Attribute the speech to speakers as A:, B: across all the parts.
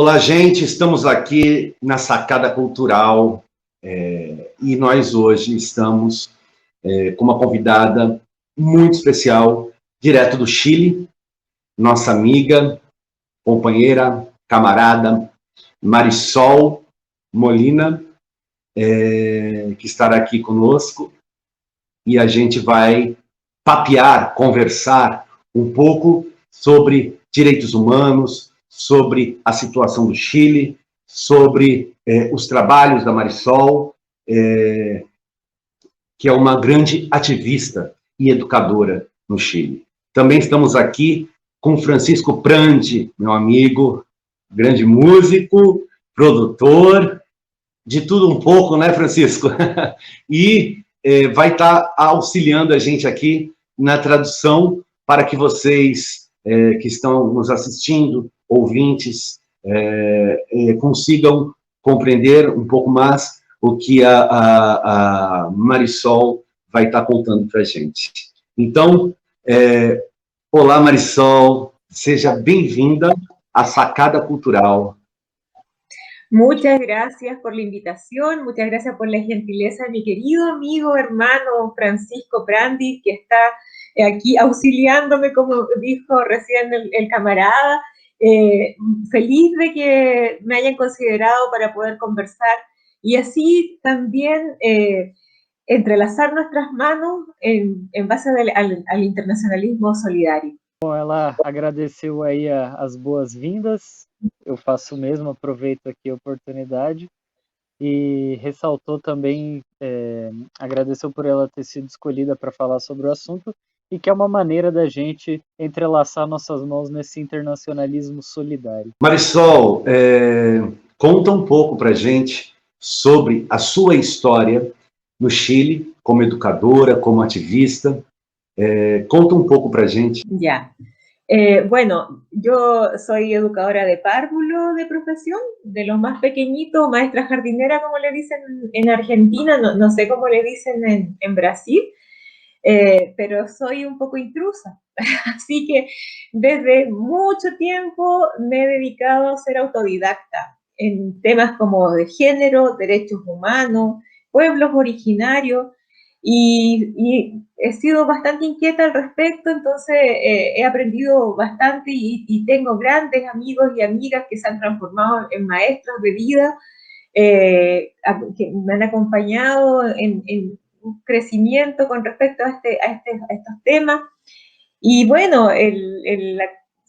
A: Olá, gente, estamos aqui na Sacada Cultural e nós hoje estamos com uma convidada muito especial, direto do Chile, nossa amiga, companheira, camarada, Marisol Molina, que estará aqui conosco e a gente vai papear, conversar um pouco sobre direitos humanos, sobre a situação do Chile, sobre os trabalhos da Marisol, que é uma grande ativista e educadora no Chile. Também estamos aqui com Francisco Prandi, meu amigo, grande músico, produtor, de tudo um pouco, né, Francisco? E vai estar auxiliando a gente aqui na tradução para que vocês que estão nos assistindo, ouvintes, consigam compreender um pouco mais o que a Marisol vai estar contando para a gente. Então, olá, Marisol, seja bem-vinda à Sacada Cultural.
B: Muchas gracias por la invitación, muchas gracias por la gentileza de mi querido amigo, hermano Francisco Prandi, que está aquí auxiliándome, como dijo recién el camarada. Feliz de que me hayan considerado para poder conversar y así también entrelazar nuestras manos en base al internacionalismo solidario.
C: Bom, ela agradeceu aí as boas-vindas, eu faço o mesmo, aproveito aqui a oportunidade e ressaltou também, agradeceu por ela ter sido escolhida para falar sobre o assunto e que é uma maneira da gente entrelaçar nossas mãos nesse internacionalismo solidário.
A: Marisol, conta um pouco para a gente sobre a sua história no Chile, como educadora, como ativista. Conta un poco para gente.
B: Ya. Bueno, yo soy educadora de párvulo de profesión, de los más pequeñitos, maestra jardinera, como le dicen en Argentina, no sé cómo le dicen en Brasil, pero soy un poco intrusa. Así que desde mucho tiempo me he dedicado a ser autodidacta en temas como de género, derechos humanos, pueblos originarios, y he sido bastante inquieta al respecto, entonces he aprendido bastante y tengo grandes amigos y amigas que se han transformado en maestros de vida, que me han acompañado en un crecimiento con respecto a estos temas. Y bueno,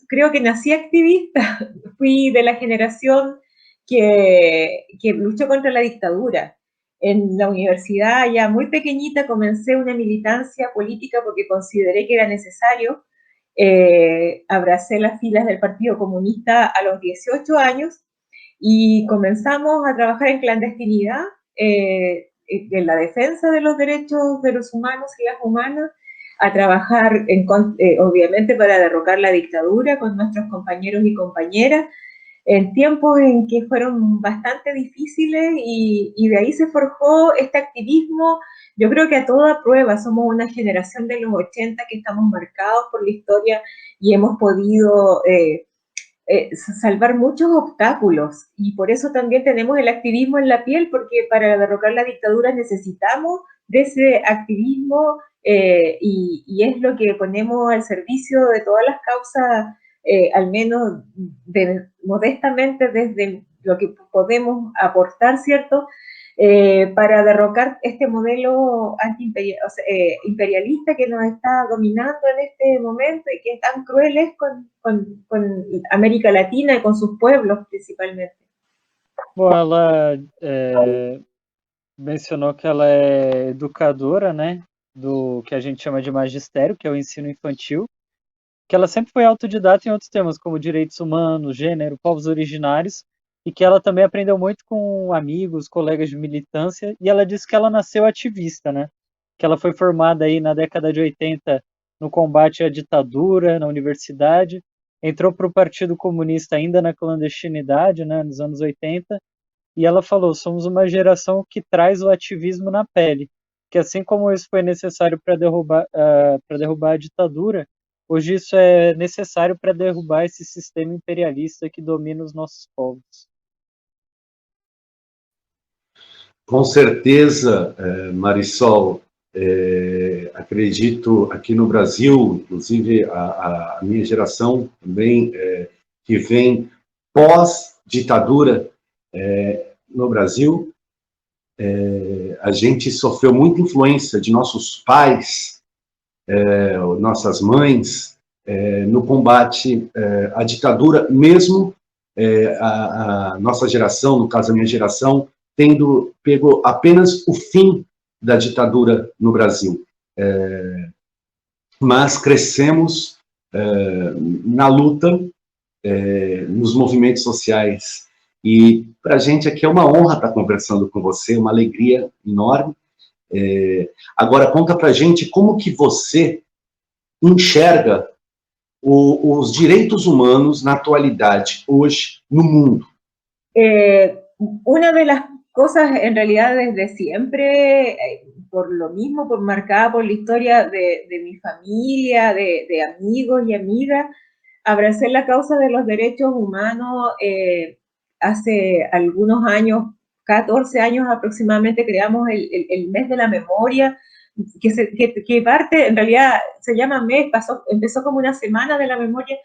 B: creo que nací activista, fui de la generación que luchó contra la dictadura. En la universidad, ya muy pequeñita, comencé una militancia política porque consideré que era necesario. Abracé las filas del Partido Comunista a los 18 años y comenzamos a trabajar en clandestinidad en la defensa de los derechos de los humanos y las humanas, a trabajar, obviamente, para derrocar la dictadura con nuestros compañeros y compañeras, en tiempos en que fueron bastante difíciles y de ahí se forjó este activismo. Yo creo que a toda prueba somos una generación de los 80 que estamos marcados por la historia y hemos podido salvar muchos obstáculos y por eso también tenemos el activismo en la piel, porque para derrocar la dictadura necesitamos de ese activismo y es lo que ponemos al servicio de todas las causas, al menos modestamente desde lo que podemos aportar, ¿cierto? Para derrocar este modelo imperialista que nos está dominando en este momento y que es tan cruel con América Latina y con sus pueblos principalmente.
C: Bom, ela mencionou que ela é educadora, né, do que a gente chama de magistério, que é o ensino infantil, que ela sempre foi autodidata em outros temas, como direitos humanos, gênero, povos originários, e que ela também aprendeu muito com amigos, colegas de militância, e ela disse que ela nasceu ativista, né? Que ela foi formada aí na década de 80 no combate à ditadura, na universidade, entrou para o Partido Comunista ainda na clandestinidade, né, nos anos 80, e ela falou, somos uma geração que traz o ativismo na pele, que assim como isso foi necessário para derrubar a ditadura, Hoje isso é necessário para derrubar esse sistema imperialista que domina os nossos povos.
A: Com certeza, Marisol, acredito aqui no Brasil, inclusive a minha geração também, que vem pós-ditadura no Brasil, a gente sofreu muita influência de nossos pais, nossas mães, no combate à ditadura, mesmo a nossa geração, no caso a minha geração, tendo pego apenas o fim da ditadura no Brasil. Mas crescemos na luta, nos movimentos sociais. E para a gente aqui é uma honra estar conversando com você, uma alegria enorme. Agora, conta para a gente como que você enxerga os direitos humanos na atualidade, hoje, no mundo.
B: Una de las cosas, en realidad, desde siempre, por lo mismo, marcada por la historia de mi familia, de amigos y amigas, abracé la causa de los derechos humanos. Hace algunos años, 14 años aproximadamente, creamos el mes de la memoria, que parte, en realidad se llama mes, empezó como una semana de la memoria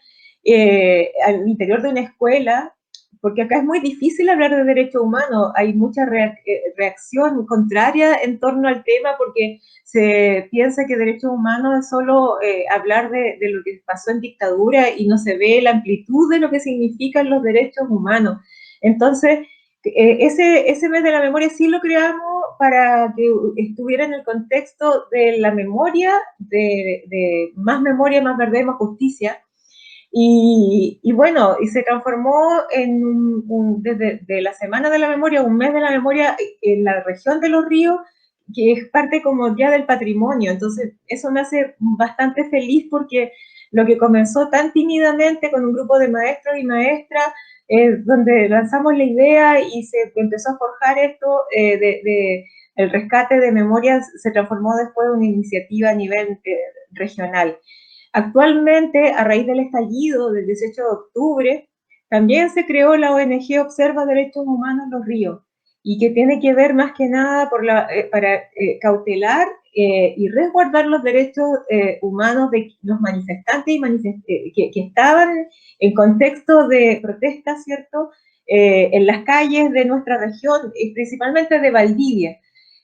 B: al interior de una escuela, porque acá es muy difícil hablar de derechos humanos, hay mucha reacción contraria en torno al tema, porque se piensa que derechos humanos es solo hablar de lo que pasó en dictadura y no se ve la amplitud de lo que significan los derechos humanos. Entonces, ese mes de la memoria sí lo creamos para que estuviera en el contexto de la memoria, de más memoria, más verdad y más justicia. Y bueno, y se transformó en desde la Semana de la Memoria, un mes de la memoria en la región de Los Ríos, que es parte como ya del patrimonio. Entonces, eso me hace bastante feliz, porque lo que comenzó tan tímidamente con un grupo de maestros y maestras, donde lanzamos la idea y se empezó a forjar esto el rescate de memorias, se transformó después en una iniciativa a nivel regional. Actualmente, a raíz del estallido del 18 de octubre, también se creó la ONG Observa Derechos Humanos en Los Ríos, y que tiene que ver más que nada para cautelar y resguardar los derechos humanos de los manifestantes que estaban en contexto de protesta, ¿cierto?, en las calles de nuestra región, y principalmente de Valdivia.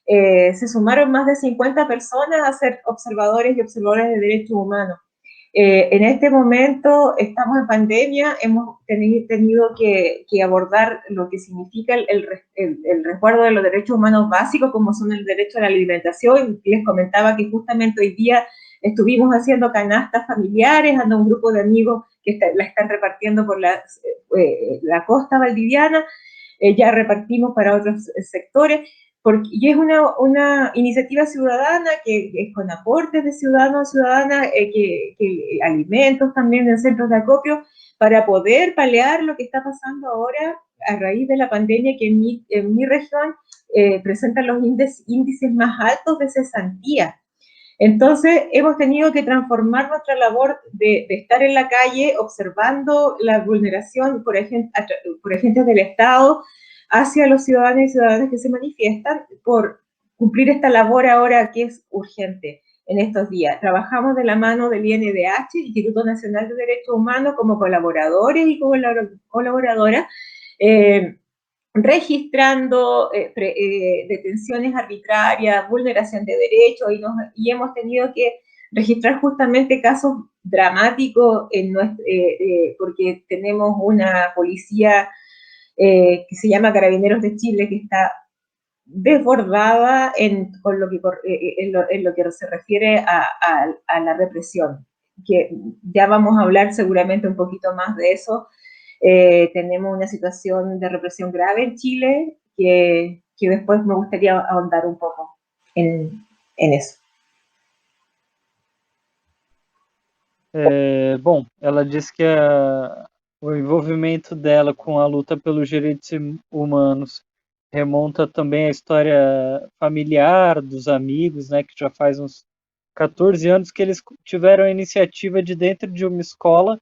B: Se sumaron más de 50 personas a ser observadores y observadores de derechos humanos. En este momento estamos en pandemia, hemos tenido que abordar lo que significa el resguardo de los derechos humanos básicos, como son el derecho a la alimentación. Les comentaba que justamente hoy día estuvimos haciendo canastas familiares, anda un grupo de amigos que la están repartiendo por la costa valdiviana, ya repartimos para otros sectores. Y es una iniciativa ciudadana que es con aportes de ciudadanos y ciudadanas, que alimentos también en centros de acopio, para poder paliar lo que está pasando ahora a raíz de la pandemia, que en mi región presentan los índices más altos de cesantía. Entonces, hemos tenido que transformar nuestra labor de estar en la calle observando la vulneración por agentes del Estado hacia los ciudadanos y ciudadanas que se manifiestan, por cumplir esta labor ahora que es urgente en estos días. Trabajamos de la mano del INDH, Instituto Nacional de Derechos Humanos, como colaboradores y como colaboradoras, registrando detenciones arbitrarias, vulneración de derechos, y hemos tenido que registrar justamente casos dramáticos porque tenemos una policía que se llama Carabineros de Chile, que está desbordada en lo que se refiere a la represión, que ya vamos a hablar seguramente un poquito más de eso. Tenemos una situación de represión grave en Chile, que después me gustaría ahondar un poco en eso.
C: Bom, ela disse que o envolvimento dela com a luta pelos direitos humanos remonta também à história familiar dos amigos, né, que já faz uns 14 anos, que eles tiveram a iniciativa de, dentro de uma escola,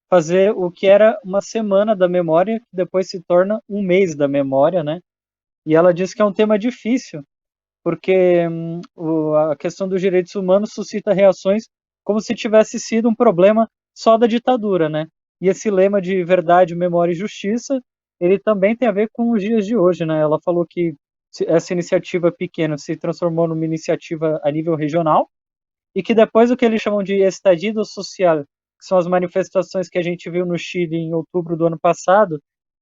C: fazer o que era uma semana da memória, que depois se torna um mês da memória, né? E ela diz que é um tema difícil, porque a questão dos direitos humanos suscita reações como se tivesse sido um problema só da ditadura, né? E esse lema de verdade, memória e justiça, ele também tem a ver com os dias de hoje, né? Ela falou que essa iniciativa pequena se transformou numa iniciativa a nível regional, e que depois o que eles chamam de estallido social, que são as manifestações que a gente viu no Chile em outubro do ano passado,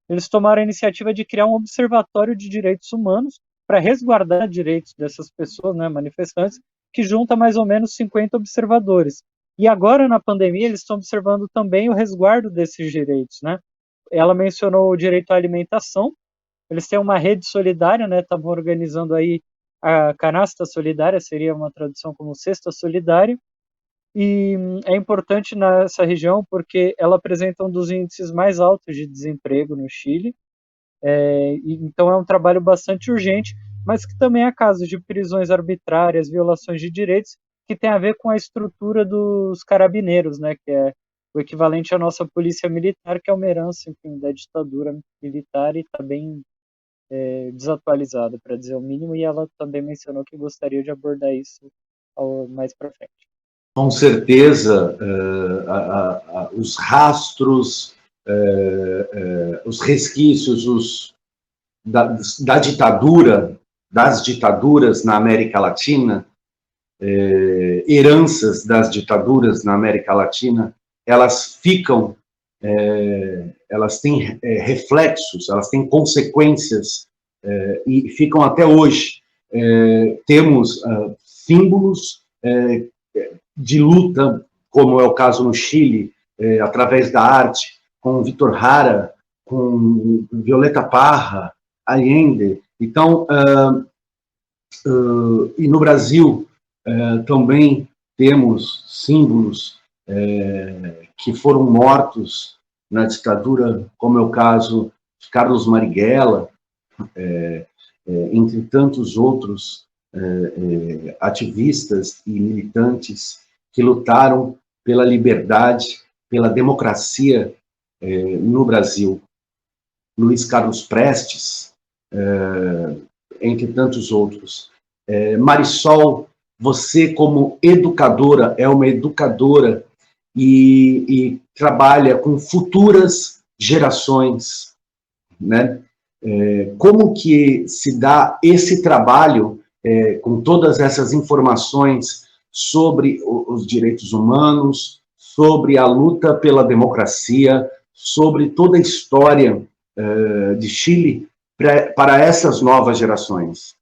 C: eles tomaram a iniciativa de criar um observatório de direitos humanos para resguardar direitos dessas pessoas, né, manifestantes, que junta mais ou menos 50 observadores. E agora, na pandemia, eles estão observando também o resguardo desses direitos, né? Ela mencionou o direito à alimentação. Eles têm uma rede solidária, né? Estavam organizando aí a canasta solidária, seria uma tradução como cesta solidária, e é importante nessa região porque ela apresenta um dos índices mais altos de desemprego no Chile, então é um trabalho bastante urgente, mas que também há casos de prisões arbitrárias, violações de direitos, que tem a ver com a estrutura dos carabineiros, né, que é o equivalente à nossa polícia militar, que é uma herança, enfim, da ditadura militar, e está bem desatualizada, para dizer o mínimo, e ela também mencionou que gostaria de abordar isso mais para frente.
A: Com certeza, os rastros, os resquícios da ditadura, das ditaduras na América Latina, heranças das ditaduras na América Latina, elas ficam, elas têm reflexos, elas têm consequências, e ficam até hoje. Temos símbolos de luta, como é o caso no Chile, através da arte, com Vitor Jara, com Violeta Parra, Allende. Então, e no Brasil também temos símbolos que foram mortos na ditadura, como é o caso de Carlos Marighella, entre tantos outros ativistas e militantes que lutaram pela liberdade, pela democracia no Brasil. Luiz Carlos Prestes, entre tantos outros. Marisol, você como educadora, é uma educadora e trabalha com futuras gerações, né? Como que se dá esse trabalho com todas essas informações sobre os direitos humanos, sobre a luta pela democracia, sobre toda a história de Chile para essas novas gerações?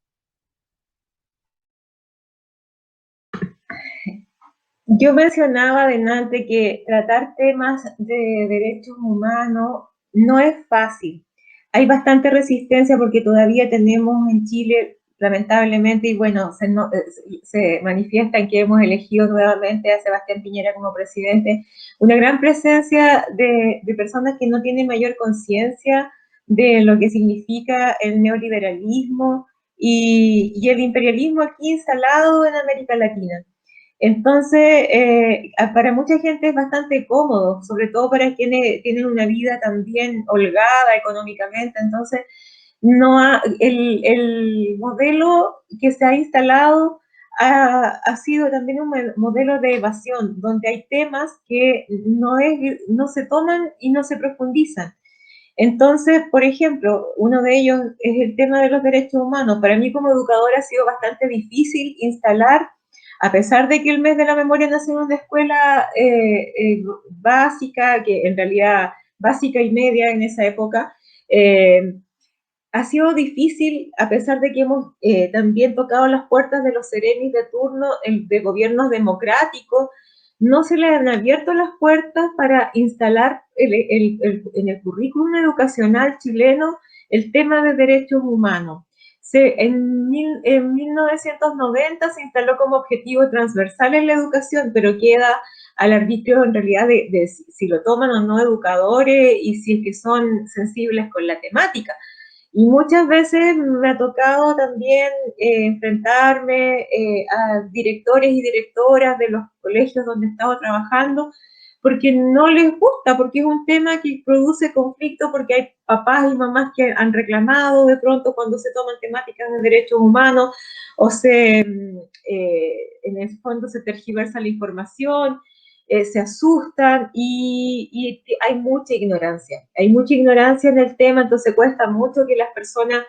B: Yo mencionaba adelante que tratar temas de derechos humanos no es fácil. Hay bastante resistencia porque todavía tenemos en Chile, lamentablemente, y bueno, se manifiesta en que hemos elegido nuevamente a Sebastián Piñera como presidente, una gran presencia de personas que no tienen mayor conciencia de lo que significa el neoliberalismo y el imperialismo aquí instalado en América Latina. Entonces, para mucha gente es bastante cómodo, sobre todo para quienes tienen una vida también holgada económicamente. Entonces, el modelo que se ha instalado ha sido también un modelo de evasión, donde hay temas que no se toman y no se profundizan. Entonces, por ejemplo, uno de ellos es el tema de los derechos humanos. Para mí como educadora ha sido bastante difícil instalar, a pesar de que el mes de la memoria nació en una escuela básica, que en realidad básica y media en esa época, ha sido difícil, a pesar de que hemos también tocado las puertas de los seremis de turno de gobiernos democráticos, no se le han abierto las puertas para instalar en el currículum educacional chileno el tema de derechos humanos. En 1990 se instaló como objetivo transversal en la educación, pero queda al arbitrio en realidad de si lo toman o no educadores y si es que son sensibles con la temática. Y muchas veces me ha tocado también enfrentarme a directores y directoras de los colegios donde he estado trabajando, porque no les gusta, porque es un tema que produce conflicto, porque hay papás y mamás que han reclamado de pronto cuando se toman temáticas de derechos humanos o en el fondo se tergiversa la información, se asustan y hay mucha ignorancia en el tema, entonces cuesta mucho que las personas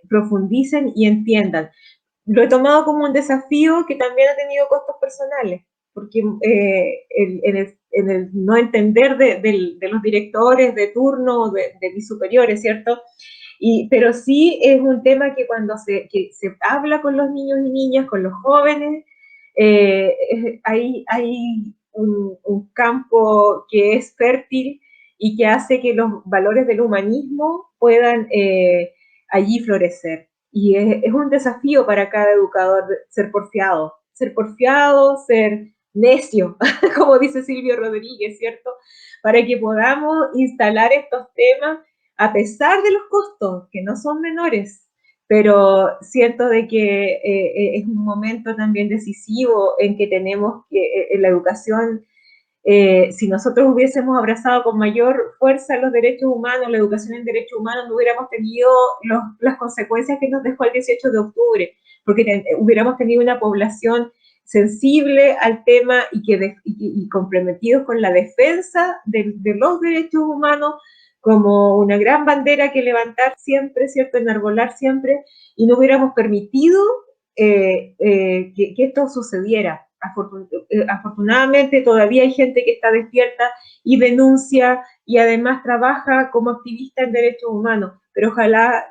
B: profundicen y entiendan. Lo he tomado como un desafío que también ha tenido costos personales, porque en el no entender de los directores de turno, de mis superiores, ¿cierto? Pero sí es un tema que cuando se habla con los niños y niñas, con los jóvenes, hay un campo que es fértil y que hace que los valores del humanismo puedan allí florecer. Y es un desafío para cada educador ser porfiado, ser necio, como dice Silvio Rodríguez, ¿cierto? Para que podamos instalar estos temas a pesar de los costos, que no son menores, pero siento de que es un momento también decisivo en que tenemos que en la educación, si nosotros hubiésemos abrazado con mayor fuerza los derechos humanos, la educación en derechos humanos, no hubiéramos tenido las consecuencias que nos dejó el 18 de octubre, porque hubiéramos tenido una población sensible al tema y comprometidos con la defensa de los derechos humanos como una gran bandera que levantar siempre, ¿cierto?, enarbolar siempre, y no hubiéramos permitido que esto sucediera. Afortunadamente todavía hay gente que está despierta y denuncia y además trabaja como activista en derechos humanos, pero ojalá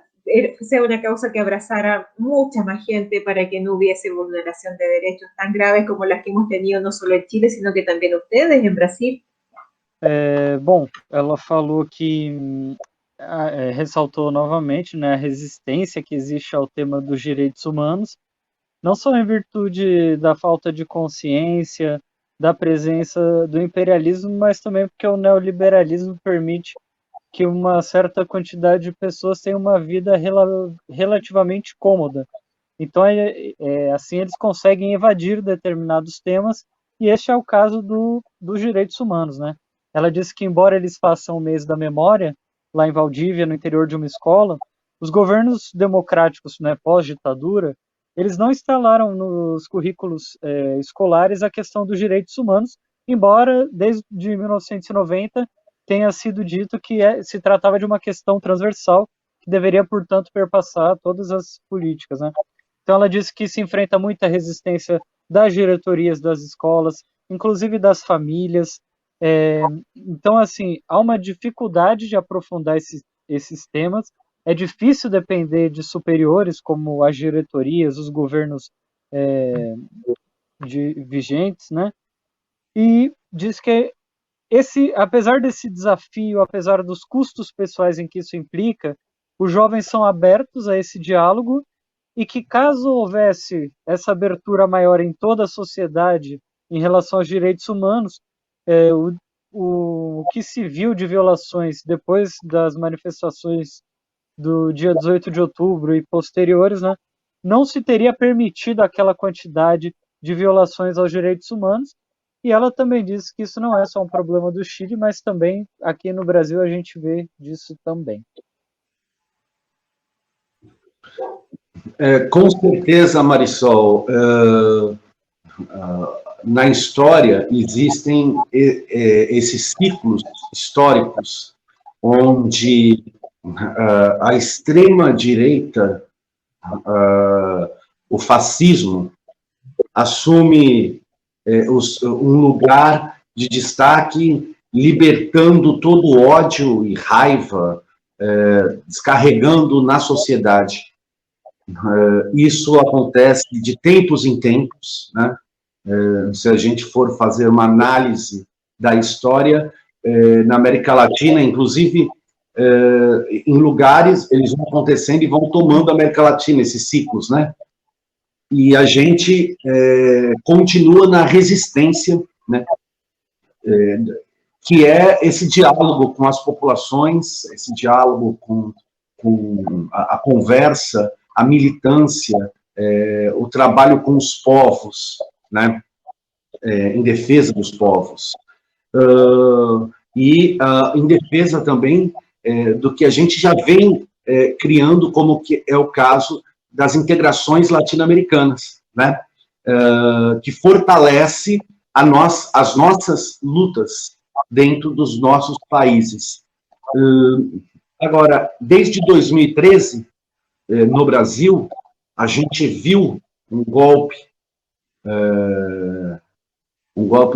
B: sea una causa que abrazara mucha más gente para que no hubiese vulneración de derechos tan graves como las que hemos tenido no solo en Chile, sino que también ustedes en Brasil.
C: Bom, ela falou que ressaltou novamente, né, a resistência que existe ao tema dos direitos humanos, não só em virtude da falta de consciência, da presença do imperialismo, mas também porque o neoliberalismo permite que uma certa quantidade de pessoas tenha uma vida relativamente cômoda. Então, assim, eles conseguem evadir determinados temas, e este é o caso dos direitos humanos, né? Ela disse que, embora eles façam o mês da memória, lá em Valdívia, no interior de uma escola, os governos democráticos, né, pós-ditadura, eles não instalaram nos currículos escolares a questão dos direitos humanos, embora, desde 1990, tenha sido dito que se tratava de uma questão transversal, que deveria, portanto, perpassar todas as políticas, né? Então, ela disse que se enfrenta muita resistência das diretorias das escolas, inclusive das famílias. Então, assim, há uma dificuldade de aprofundar esses temas. É difícil depender de superiores, como as diretorias, os governos vigentes, né? E diz que apesar desse desafio, apesar dos custos pessoais em que isso implica, os jovens são abertos a esse diálogo, e que caso houvesse essa abertura maior em toda a sociedade em relação aos direitos humanos, o que se viu de violações depois das manifestações do dia 18 de outubro e posteriores, né, não se teria permitido aquela quantidade de violações aos direitos humanos. E ela também disse que isso não é só um problema do Chile, mas também aqui no Brasil a gente vê disso também.
A: Com certeza, Marisol, na história existem esses ciclos históricos onde a extrema-direita, o fascismo, assume um lugar de destaque, libertando todo o ódio e raiva, descarregando na sociedade. Isso acontece de tempos em tempos, né? Se a gente for fazer uma análise da história, na América Latina, inclusive, em lugares, eles vão acontecendo e vão tomando a América Latina, esses ciclos, né? E a gente continua na resistência, né? Que é esse diálogo com as populações, esse diálogo com a conversa, a militância, o trabalho com os povos, né? Em defesa dos povos. E em defesa também do que a gente já vem criando, como que é o caso das integrações latino-americanas, né? Que fortalece as nossas lutas dentro dos nossos países. Agora, desde 2013, no Brasil, a gente viu um golpe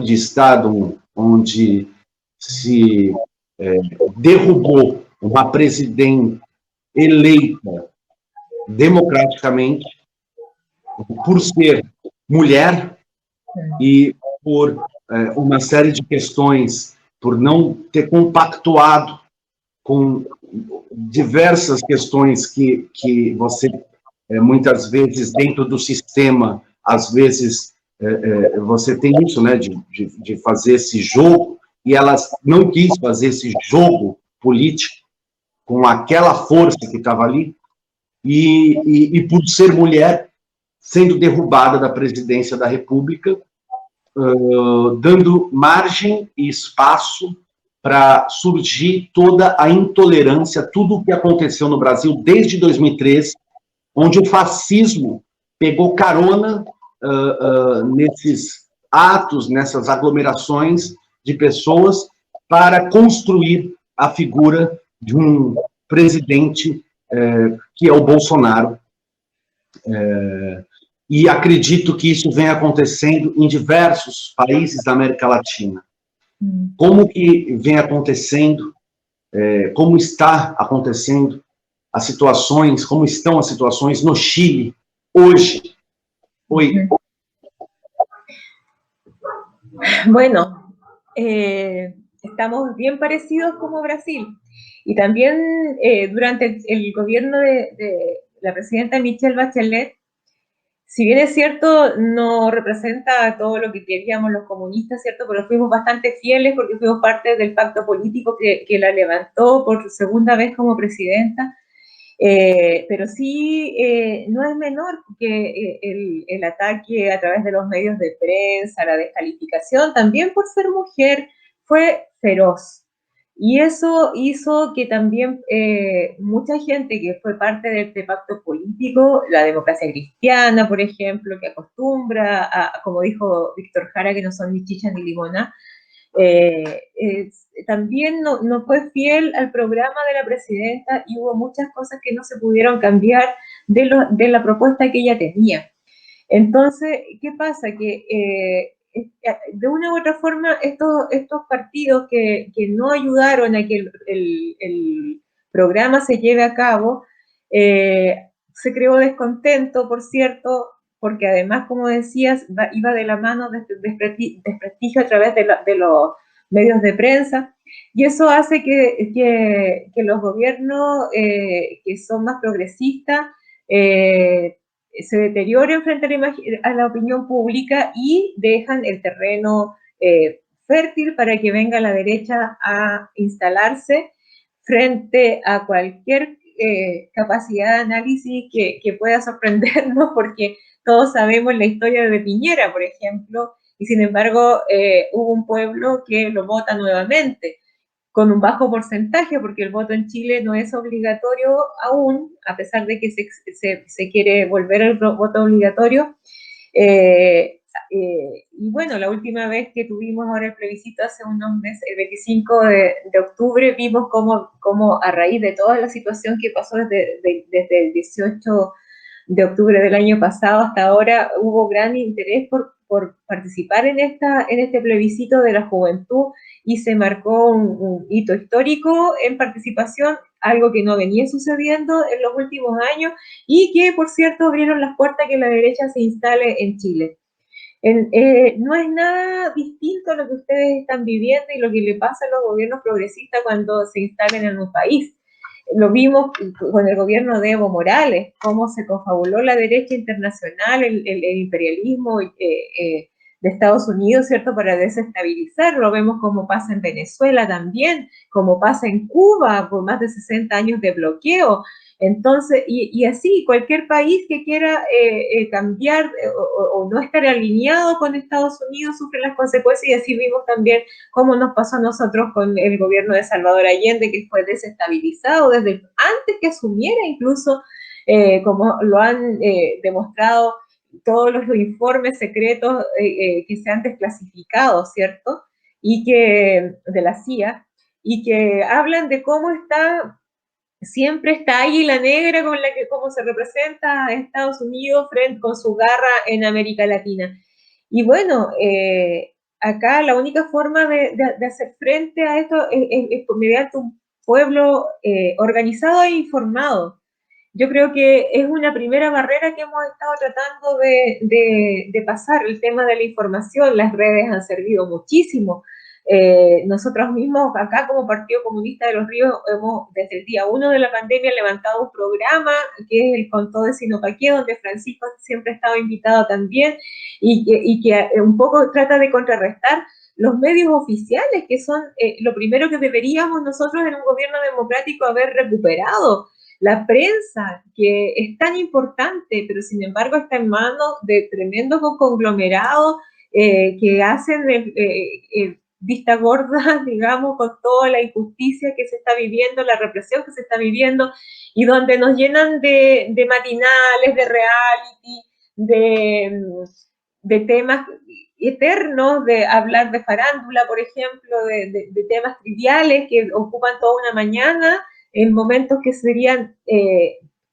A: de Estado onde se derrubou uma presidente eleita democraticamente por ser mulher e por uma série de questões, por não ter compactuado com diversas questões que você, muitas vezes, dentro do sistema, às vezes, você tem isso, né, de fazer esse jogo, e ela não quis fazer esse jogo político com aquela força que estava ali, e por ser mulher, sendo derrubada da presidência da República, dando margem e espaço para surgir toda a intolerância, tudo o que aconteceu no Brasil desde 2013, onde o fascismo pegou carona nesses atos, nessas aglomerações de pessoas, para construir a figura de um presidente que é o Bolsonaro. E acredito que isso vem acontecendo em diversos países da América Latina. Como que vem acontecendo, como está acontecendo as situações, como estão as situações no Chile hoje? Oi.
B: Bueno, estamos bien parecidos como Brasil. Y también durante el gobierno de la presidenta Michelle Bachelet, si bien es cierto, no representa todo lo que queríamos los comunistas, ¿cierto? Pero fuimos bastante fieles porque fuimos parte del pacto político que la levantó por segunda vez como presidenta. Pero sí, no es menor que el ataque a través de los medios de prensa, la descalificación, también por ser mujer, fue feroz. Y eso hizo que también mucha gente que fue parte de este pacto político, la democracia cristiana, por ejemplo, que acostumbra, como dijo Víctor Jara, que no son ni chicha ni limona, también no fue fiel al programa de la presidenta y hubo muchas cosas que no se pudieron cambiar de la propuesta que ella tenía. Entonces, ¿qué pasa? Que de una u otra forma estos partidos que no ayudaron a que el programa se lleve a cabo, se creó descontento, por cierto, porque además, como decías, iba de la mano de desprestigio a través de los medios de prensa, y eso hace que los gobiernos que son más progresistas se deterioren frente a la opinión pública y dejan el terreno fértil para que venga la derecha a instalarse frente a cualquier capacidad de análisis que pueda sorprendernos, porque todos sabemos la historia de Piñera, por ejemplo, y sin embargo hubo un pueblo que lo vota nuevamente, con un bajo porcentaje, porque el voto en Chile no es obligatorio aún, a pesar de que se quiere volver el voto obligatorio. Y bueno, la última vez que tuvimos ahora el plebiscito hace unos meses, el 25 de octubre, vimos cómo a raíz de toda la situación que pasó desde el 18 de octubre del año pasado hasta ahora, hubo gran interés por participar en este plebiscito de la juventud, y se marcó un hito histórico en participación, algo que no venía sucediendo en los últimos años, y que, por cierto, abrieron las puertas a que la derecha se instale en Chile. No es nada distinto a lo que ustedes están viviendo y lo que le pasa a los gobiernos progresistas cuando se instalan en un país. Lo vimos con el gobierno de Evo Morales, cómo se confabuló la derecha internacional, el imperialismo Estados Unidos, ¿cierto?, para desestabilizar. Lo vemos como pasa en Venezuela también, como pasa en Cuba por más de 60 años de bloqueo. Entonces, y así, cualquier país que quiera cambiar o no estar alineado con Estados Unidos sufre las consecuencias, y así vimos también cómo nos pasó a nosotros con el gobierno de Salvador Allende, que fue desestabilizado desde antes que asumiera, incluso como lo han demostrado todos los informes secretos que se han desclasificado, ¿cierto? Y que, de la CIA, y que hablan de cómo está siempre esta águila negra con la que cómo se representa a Estados Unidos frente con su garra en América Latina. Y bueno, acá la única forma de hacer frente a esto es mediante un pueblo organizado e informado. Yo creo que es una primera barrera que hemos estado tratando de pasar, el tema de la información. Las redes han servido muchísimo. Nosotros mismos acá como Partido Comunista de los Ríos hemos desde el día 1 de la pandemia levantado un programa que es el Con Todo de Sinopaqué, donde Francisco siempre ha estado invitado también, y que un poco trata de contrarrestar los medios oficiales, que son lo primero que deberíamos nosotros en un gobierno democrático haber recuperado. La prensa, que es tan importante, pero sin embargo está en manos de tremendos conglomerados que hacen vista gorda, digamos, con toda la injusticia que se está viviendo, la represión que se está viviendo, y donde nos llenan de matinales, de reality, de temas eternos, de hablar de farándula, por ejemplo, de temas triviales que ocupan toda una mañana, en momentos que serían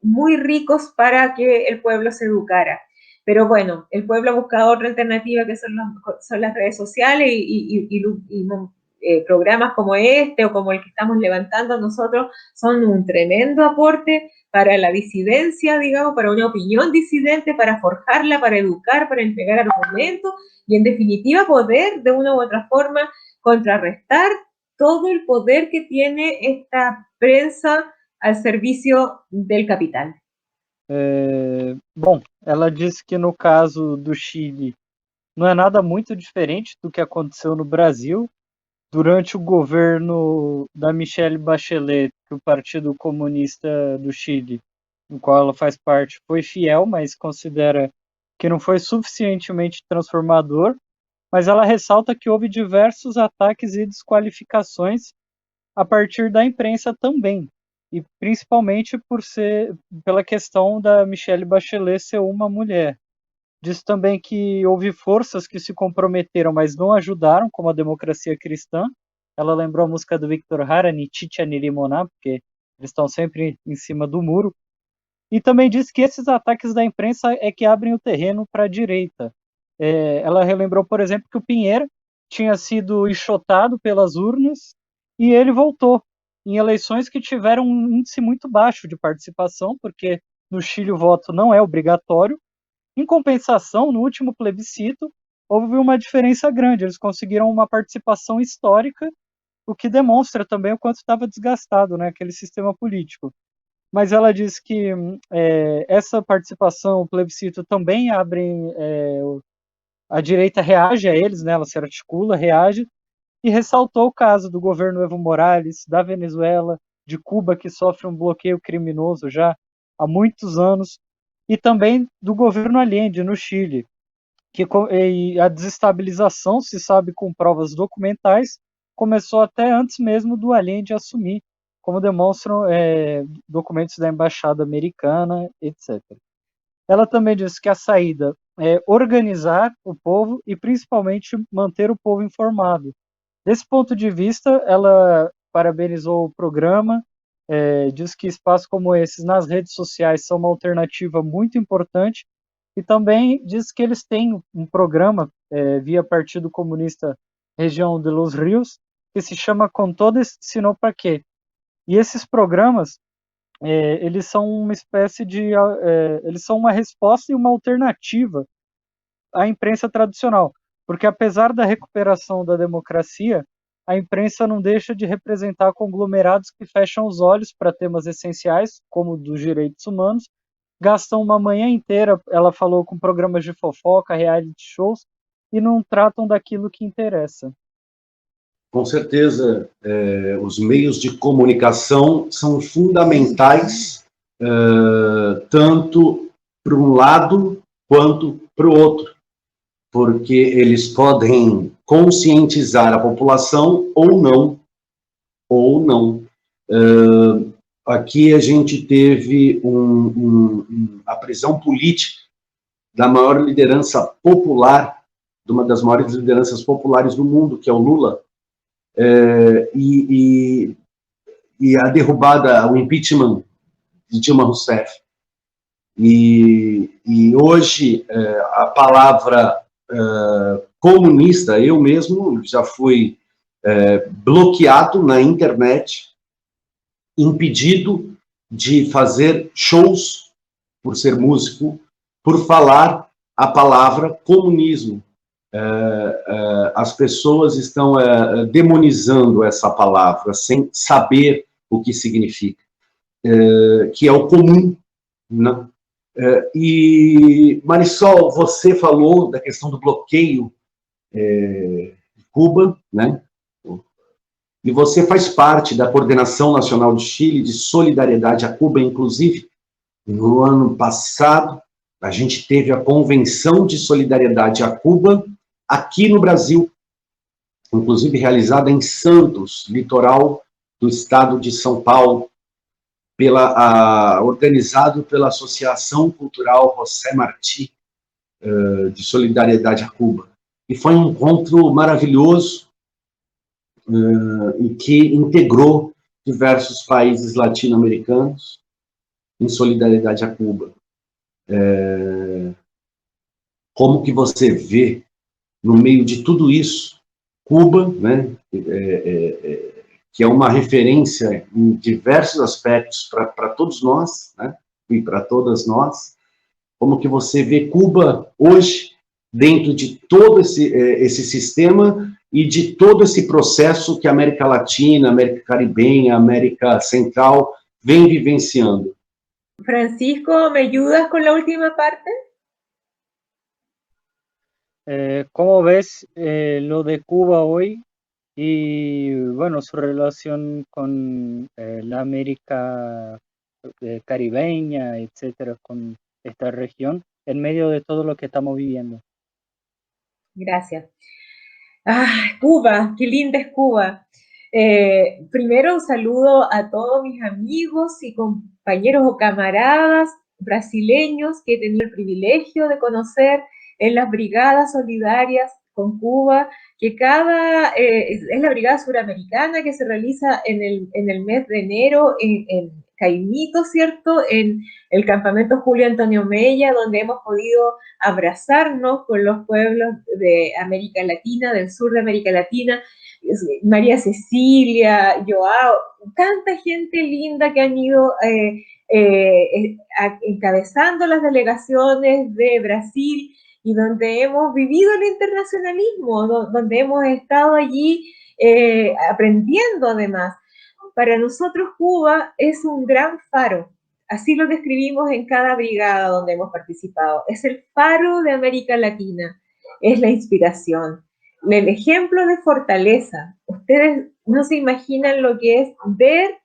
B: muy ricos para que el pueblo se educara. Pero bueno, el pueblo ha buscado otra alternativa, que son las redes sociales, y programas como este o como el que estamos levantando nosotros son un tremendo aporte para la disidencia, digamos, para una opinión disidente, para forjarla, para educar, para entregar argumentos y en definitiva poder de una u otra forma contrarrestar todo el poder que tiene esta prensa al serviço del capital.
C: Bom, ela disse que no caso do Chile não é nada muito diferente do que aconteceu no Brasil. Durante o governo da Michelle Bachelet, que o Partido Comunista do Chile, no qual ela faz parte, foi fiel, mas considera que não foi suficientemente transformador. Mas ela ressalta que houve diversos ataques e desqualificações a partir da imprensa também, e principalmente pela questão da Michelle Bachelet ser uma mulher. Diz também que houve forças que se comprometeram, mas não ajudaram, como a Democracia Cristã. Ela lembrou a música do Victor Hara, Ni Chicha ni Limoná, porque eles estão sempre em cima do muro. E também diz que esses ataques da imprensa é que abrem o terreno para a direita. Ela relembrou, por exemplo, que o Pinheiro tinha sido enxotado pelas urnas e ele voltou em eleições que tiveram um índice muito baixo de participação, porque no Chile o voto não é obrigatório. Em compensação, no último plebiscito, houve uma diferença grande. Eles conseguiram uma participação histórica, o que demonstra também o quanto estava desgastado, né, aquele sistema político. Mas ela diz que essa participação, o plebiscito, também abre... a direita reage a eles, né, ela se articula, reage, e ressaltou o caso do governo Evo Morales, da Venezuela, de Cuba, que sofre um bloqueio criminoso já há muitos anos, e também do governo Allende, no Chile, que a desestabilização, se sabe com provas documentais, começou até antes mesmo do Allende assumir, como demonstram documentos da Embaixada Americana, etc. Ela também disse que a saída é organizar o povo e, principalmente, manter o povo informado. Desse ponto de vista, ela parabenizou o programa, diz que espaços como esses nas redes sociais são uma alternativa muito importante, e também diz que eles têm um programa via Partido Comunista Região de Los Ríos, que se chama Com Todo Sinopaqué. E esses programas, eles são uma espécie de... eles são uma resposta e uma alternativa à imprensa tradicional, porque apesar da recuperação da democracia, a imprensa não deixa de representar conglomerados que fecham os olhos para temas essenciais, como dos direitos humanos, gastam uma manhã inteira, ela falou, com programas de fofoca, reality shows, e não tratam daquilo que interessa.
A: Com certeza, os meios de comunicação são fundamentais, tanto para um lado quanto para o outro, porque eles podem conscientizar a população ou não, aqui a gente teve a prisão política da maior liderança popular, de uma das maiores lideranças populares do mundo, que é o Lula, e a derrubada, o impeachment de Dilma Rousseff. E hoje a palavra comunista, eu mesmo já fui bloqueado na internet, impedido de fazer shows por ser músico, por falar a palavra comunismo. As pessoas estão demonizando essa palavra sem saber o que significa, que é o comum, né? E Marisol, você falou da questão do bloqueio de Cuba, né? E você faz parte da Coordenação Nacional do Chile de Solidariedade a Cuba, inclusive no ano passado a gente teve a Convenção de Solidariedade a Cuba aqui no Brasil, inclusive realizada em Santos, litoral do estado de São Paulo, organizado pela Associação Cultural José Martí, de Solidariedade a Cuba. E foi um encontro maravilhoso, e que integrou diversos países latino-americanos em solidariedade a Cuba. Como que você vê, no meio de tudo isso, Cuba, né, que é uma referência em diversos aspectos para todos nós, né, e para todas nós, como que você vê Cuba hoje, dentro de todo esse sistema e de todo esse processo que a América Latina, América Caribenha, América Central vem vivenciando?
B: Francisco, ¿me ayudas con la última parte?
C: ¿Cómo ves lo de Cuba hoy y, bueno, su relación con la América caribeña, etcétera, con esta región, en medio de todo lo que estamos viviendo?
B: Gracias. Cuba, qué linda es Cuba. Primero un saludo a todos mis amigos y compañeros o camaradas brasileños que he tenido el privilegio de conocer en las brigadas solidarias con Cuba, que es la brigada suramericana que se realiza en el mes de enero en Caimito, ¿cierto? En el campamento Julio Antonio Mella, donde hemos podido abrazarnos con los pueblos de América Latina, del sur de América Latina, María Cecilia, Joao, tanta gente linda que han ido encabezando las delegaciones de Brasil y donde hemos vivido el internacionalismo, donde hemos estado allí aprendiendo además. Para nosotros Cuba es un gran faro, así lo describimos en cada brigada donde hemos participado. Es el faro de América Latina, es la inspiración, el ejemplo de fortaleza. Ustedes no se imaginan lo que es ver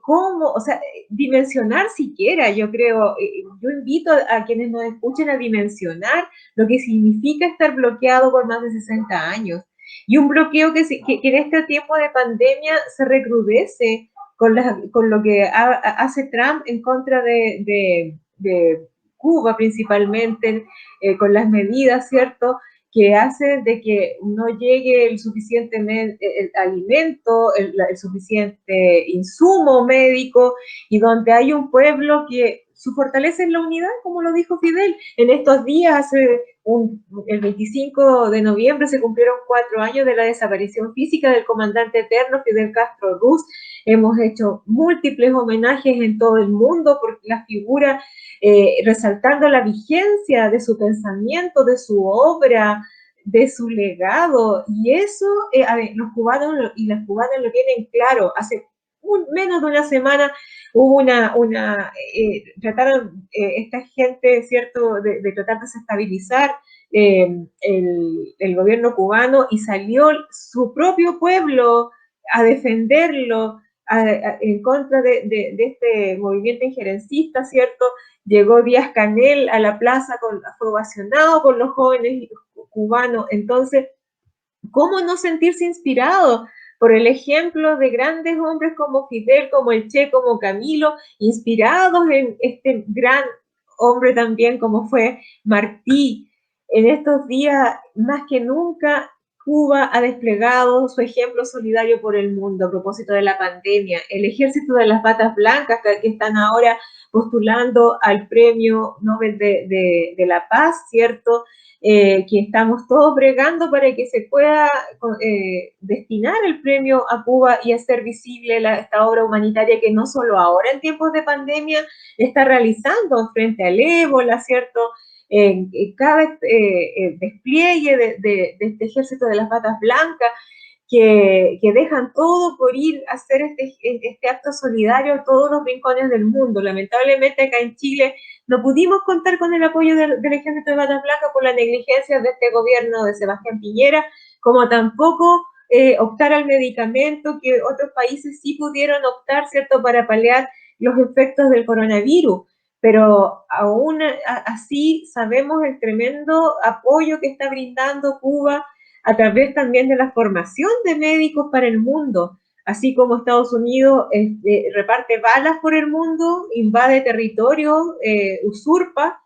B: cómo, o sea, dimensionar siquiera, yo creo, yo invito a quienes nos escuchen a dimensionar lo que significa estar bloqueado por más de 60 años. Y un bloqueo que en este tiempo de pandemia se recrudece con lo que hace Trump en contra de Cuba principalmente, con las medidas, ¿cierto?, que hace de que no llegue el suficiente el alimento, el suficiente insumo médico, y donde hay un pueblo que su fortaleza es la unidad, como lo dijo Fidel. En estos días, el 25 de noviembre, se cumplieron 4 años de la desaparición física del comandante eterno Fidel Castro Ruz. Hemos hecho múltiples homenajes en todo el mundo por la figura, resaltando la vigencia de su pensamiento, de su obra, de su legado. Y eso los cubanos y las cubanas lo tienen claro. Hace menos de una semana hubo trataron esta gente, ¿cierto?, de tratar de desestabilizar el gobierno cubano, y salió su propio pueblo a defenderlo en contra de este movimiento injerencista, ¿cierto? Llegó Díaz-Canel a la plaza, fue ovacionado por los jóvenes cubanos. Entonces, ¿cómo no sentirse inspirado por el ejemplo de grandes hombres como Fidel, como el Che, como Camilo, inspirados en este gran hombre también como fue Martí? En estos días, más que nunca, Cuba ha desplegado su ejemplo solidario por el mundo a propósito de la pandemia. El ejército de las batas blancas que están ahora postulando al premio Nobel de la Paz, ¿cierto? Que estamos todos bregando para que se pueda destinar el premio a Cuba y hacer visible esta obra humanitaria que no solo ahora en tiempos de pandemia está realizando frente al ébola, ¿cierto? Cada despliegue de este ejército de las batas blancas que dejan todo por ir a hacer este acto solidario a todos los rincones del mundo. Lamentablemente acá en Chile no pudimos contar con el apoyo del ejército de batas blancas por la negligencia de este gobierno de Sebastián Piñera, como tampoco optar al medicamento que otros países sí pudieron optar, ¿cierto?, para paliar los efectos del coronavirus. Pero aún así sabemos el tremendo apoyo que está brindando Cuba a través también de la formación de médicos para el mundo, así como Estados Unidos reparte balas por el mundo, invade territorio, usurpa.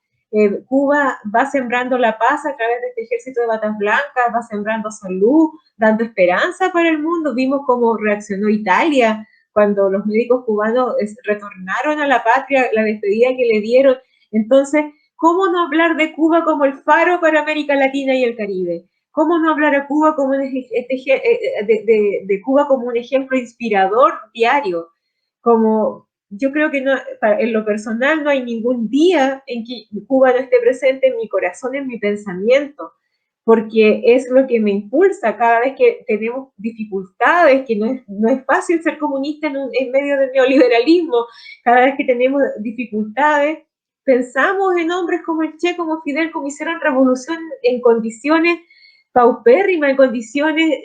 B: Cuba va sembrando la paz a través de este ejército de batas blancas, va sembrando salud, dando esperanza para el mundo. Vimos cómo reaccionó Italia cuando los médicos cubanos retornaron a la patria, la despedida que le dieron. Entonces, ¿cómo no hablar de Cuba como el faro para América Latina y el Caribe? ¿Cómo no hablar a Cuba como de Cuba como un ejemplo inspirador diario? Como yo creo que no, en lo personal no hay ningún día en que Cuba no esté presente en mi corazón, en mi pensamiento, porque es lo que me impulsa cada vez que tenemos dificultades, que no es fácil ser comunista en medio del neoliberalismo. Cada vez que tenemos dificultades, pensamos en hombres como el Che, como Fidel, como hicieron revolución en condiciones paupérrimas, en condiciones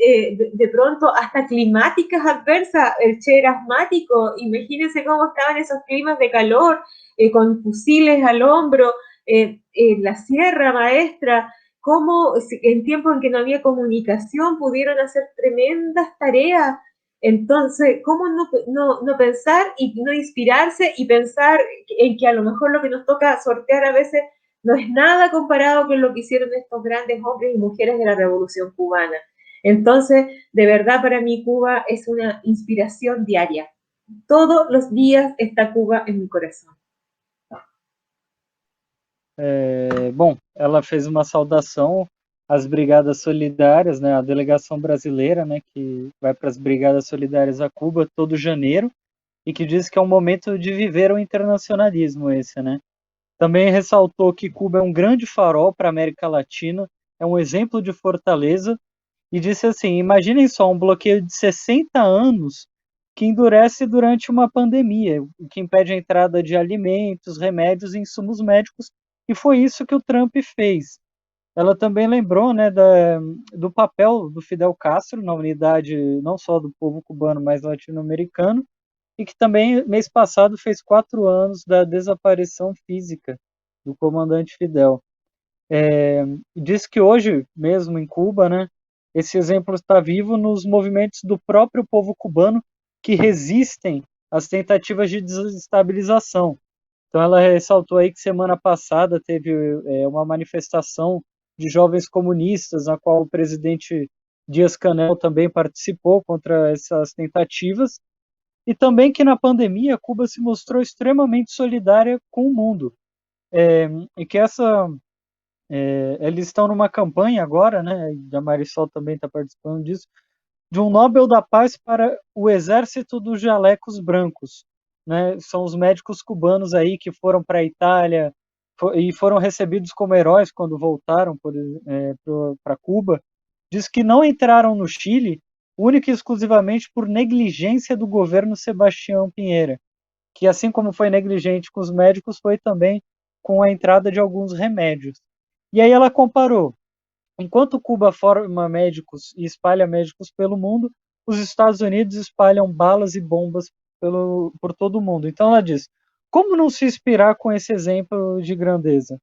B: de pronto hasta climáticas adversas. El Che era asmático, imagínense cómo estaban esos climas de calor, con fusiles al hombro, la Sierra Maestra, cómo en tiempos en que no había comunicación pudieron hacer tremendas tareas. Entonces, ¿cómo no pensar y no inspirarse y pensar en que a lo mejor lo que nos toca sortear a veces no es nada comparado con lo que hicieron estos grandes hombres y mujeres de la Revolución Cubana? Entonces, de verdad, para mí Cuba es una inspiración diaria. Todos los días está Cuba en mi corazón.
C: Bom, ela fez uma saudação às Brigadas Solidárias, né, a delegação brasileira, né, que vai para as Brigadas Solidárias a Cuba todo janeiro, e que diz que é um momento de viver o internacionalismo esse, né? Também ressaltou que Cuba é um grande farol para a América Latina, é um exemplo de fortaleza, e disse assim: imaginem só, um bloqueio de 60 anos que endurece durante uma pandemia, o que impede a entrada de alimentos, remédios e insumos médicos, e foi isso que o Trump fez. Ela também lembrou, né, do papel do Fidel Castro na unidade não só do povo cubano, mas latino-americano, e que também, mês passado, fez 4 anos da desaparição física do comandante Fidel. Diz que hoje, mesmo em Cuba, né, esse exemplo está vivo nos movimentos do próprio povo cubano que resistem às tentativas de desestabilização. Então ela ressaltou aí que semana passada teve uma manifestação de jovens comunistas, na qual o presidente Díaz-Canel também participou contra essas tentativas, e também que na pandemia Cuba se mostrou extremamente solidária com o mundo, e que eles estão numa campanha agora, né, a Marisol também está participando disso, de um Nobel da Paz para o Exército dos Jalecos Brancos, né? São os médicos cubanos aí que foram para a Itália e foram recebidos como heróis quando voltaram para Cuba. Diz que não entraram no Chile única e exclusivamente por negligência do governo Sebastião Pinheira, que assim como foi negligente com os médicos, foi também com a entrada de alguns remédios. E aí ela comparou, enquanto Cuba forma médicos e espalha médicos pelo mundo, os Estados Unidos espalham balas e bombas por todo o mundo. Então ela diz, como não se inspirar com esse exemplo de grandeza?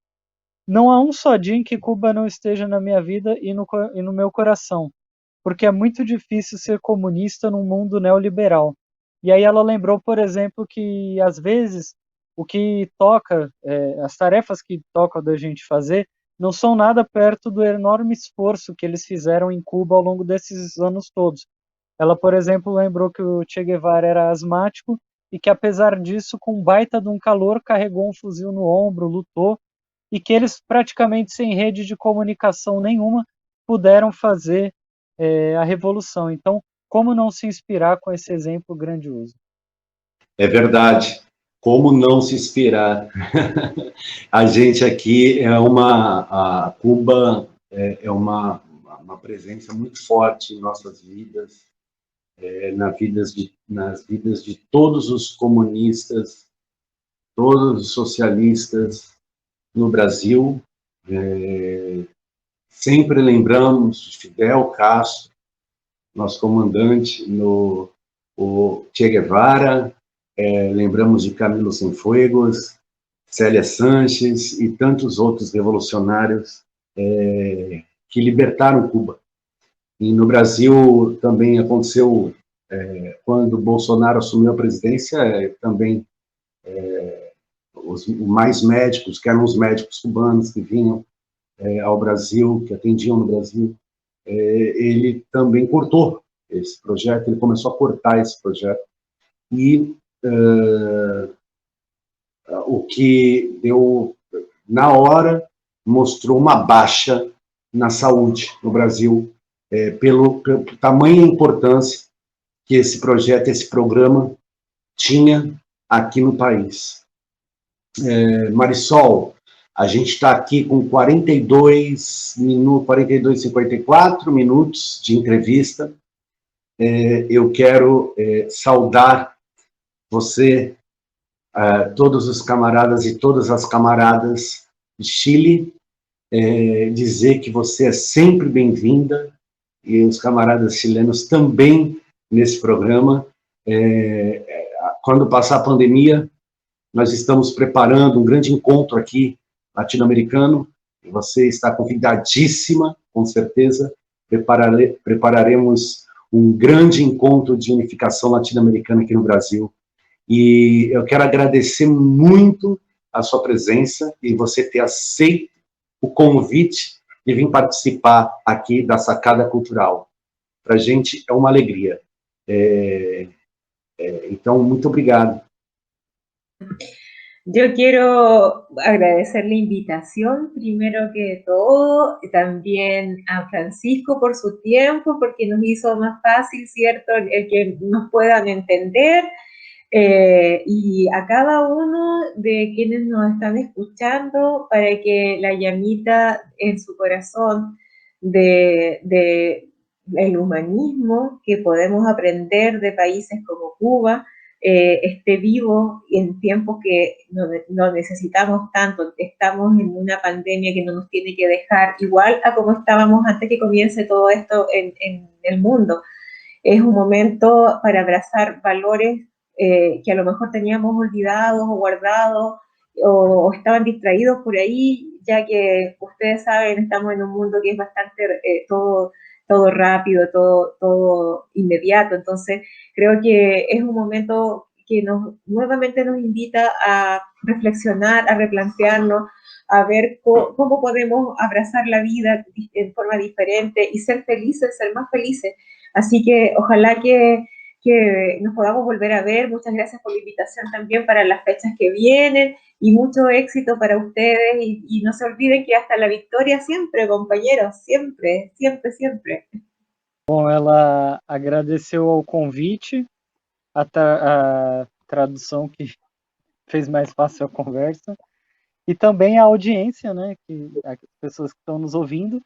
C: Não há um só dia em que Cuba não esteja na minha vida e no meu coração, porque é muito difícil ser comunista num mundo neoliberal. E aí ela lembrou, por exemplo, que às vezes o que toca, as tarefas que tocam da gente fazer, não são nada perto do enorme esforço que eles fizeram em Cuba ao longo desses anos todos. Ela, por exemplo, lembrou que o Che Guevara era asmático e que, apesar disso, com um baita de um calor, carregou um fuzil no ombro, lutou, e que eles, praticamente sem rede de comunicação nenhuma, puderam fazer a revolução. Então, como não se inspirar com esse exemplo grandioso?
A: É verdade. Como não se inspirar? A gente aqui a Cuba é uma presença muito forte em nossas vidas, nas vidas de todos os comunistas, todos os socialistas no Brasil. Sempre lembramos de Fidel Castro, nosso comandante, o Che Guevara, lembramos de Camilo Cienfuegos, Célia Sanches e tantos outros revolucionários que libertaram Cuba. E no Brasil também aconteceu, quando Bolsonaro assumiu a presidência, também os mais médicos, que eram os médicos cubanos que vinham ao Brasil, que atendiam no Brasil, ele também cortou esse projeto, ele começou a cortar esse projeto. E o que deu, na hora, mostrou uma baixa na saúde no Brasil, pelo tamanha importância que esse projeto, esse programa tinha aqui no país. Marisol, a gente está aqui com 54 minutos de entrevista. Eu quero saudar você, todos os camaradas e todas as camaradas de Chile, dizer que você é sempre bem-vinda, e os camaradas chilenos também nesse programa. Quando passar a pandemia, nós estamos preparando um grande encontro aqui, latino-americano, e você está convidadíssima, com certeza. Prepararemos um grande encontro de unificação latino-americana aqui no Brasil. E eu quero agradecer muito a sua presença e você ter aceito o convite de vir participar aqui da Sacada Cultural. Para a gente é uma alegria. Então, muito obrigado.
B: Yo quiero agradecer la invitación, primero que todo, también a Francisco por su tiempo, porque nos hizo más fácil, ¿cierto?, el que nos puedan entender, y a cada uno de quienes nos están escuchando, para que la llamita en su corazón de el humanismo que podemos aprender de países como Cuba, esté vivo en tiempos que no necesitamos tanto. Estamos en una pandemia que no nos tiene que dejar igual a como estábamos antes que comience todo esto en el mundo. Es un momento para abrazar valores que a lo mejor teníamos olvidados o guardados o estaban distraídos por ahí, ya que ustedes saben, estamos en un mundo que es bastante todo rápido, todo inmediato. Entonces, creo que es un momento que nuevamente nos invita a reflexionar, a replantearnos, a ver cómo podemos abrazar la vida en forma diferente y ser felices, ser más felices. Así que ojalá que nos podamos volver a ver. Muchas gracias por la invitación también para las fechas que vienen y mucho éxito para ustedes y no se olviden que hasta la victoria siempre, compañeros, siempre, siempre, siempre.
C: Bom, ela agradeceu ao convite, a tradução que fez mais fácil a conversa, e também a audiência, né, as pessoas que estão nos ouvindo,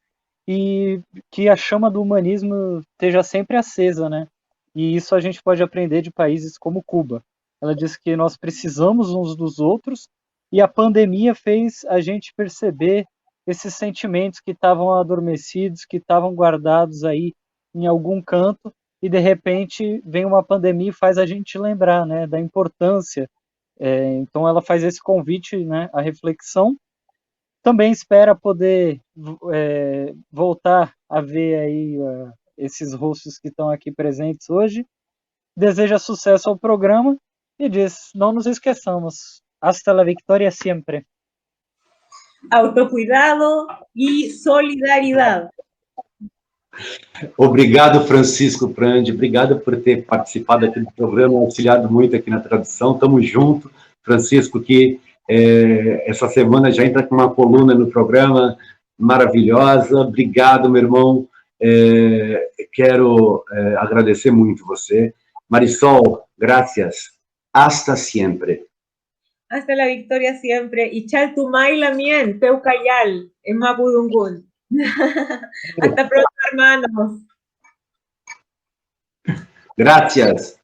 C: e que a chama do humanismo esteja sempre acesa, né? E isso a gente pode aprender de países como Cuba. Ela diz que nós precisamos uns dos outros e a pandemia fez a gente perceber esses sentimentos que estavam adormecidos, que estavam guardados aí em algum canto, e de repente vem uma pandemia e faz a gente lembrar, né, da importância. Então ela faz esse convite, né, à reflexão. Também espera poder voltar a ver aí esses rostos que estão aqui presentes hoje. Deseja sucesso ao programa e diz: não nos esqueçamos. Hasta la victoria siempre.
B: Autocuidado y solidaridad.
A: Obrigado, Francisco Prandi, obrigado por ter participado aqui do programa, auxiliado muito aqui na tradução. Estamos juntos, Francisco, que essa semana já entra com uma coluna no programa maravilhosa. Obrigado, meu irmão. Quero agradecer muito você. Marisol, gracias. Hasta siempre.
B: Hasta la victoria siempre. Y Chaltumay Lamien, Peucayal, en Mapudungun. Hasta pronto, hermanos.
A: Gracias.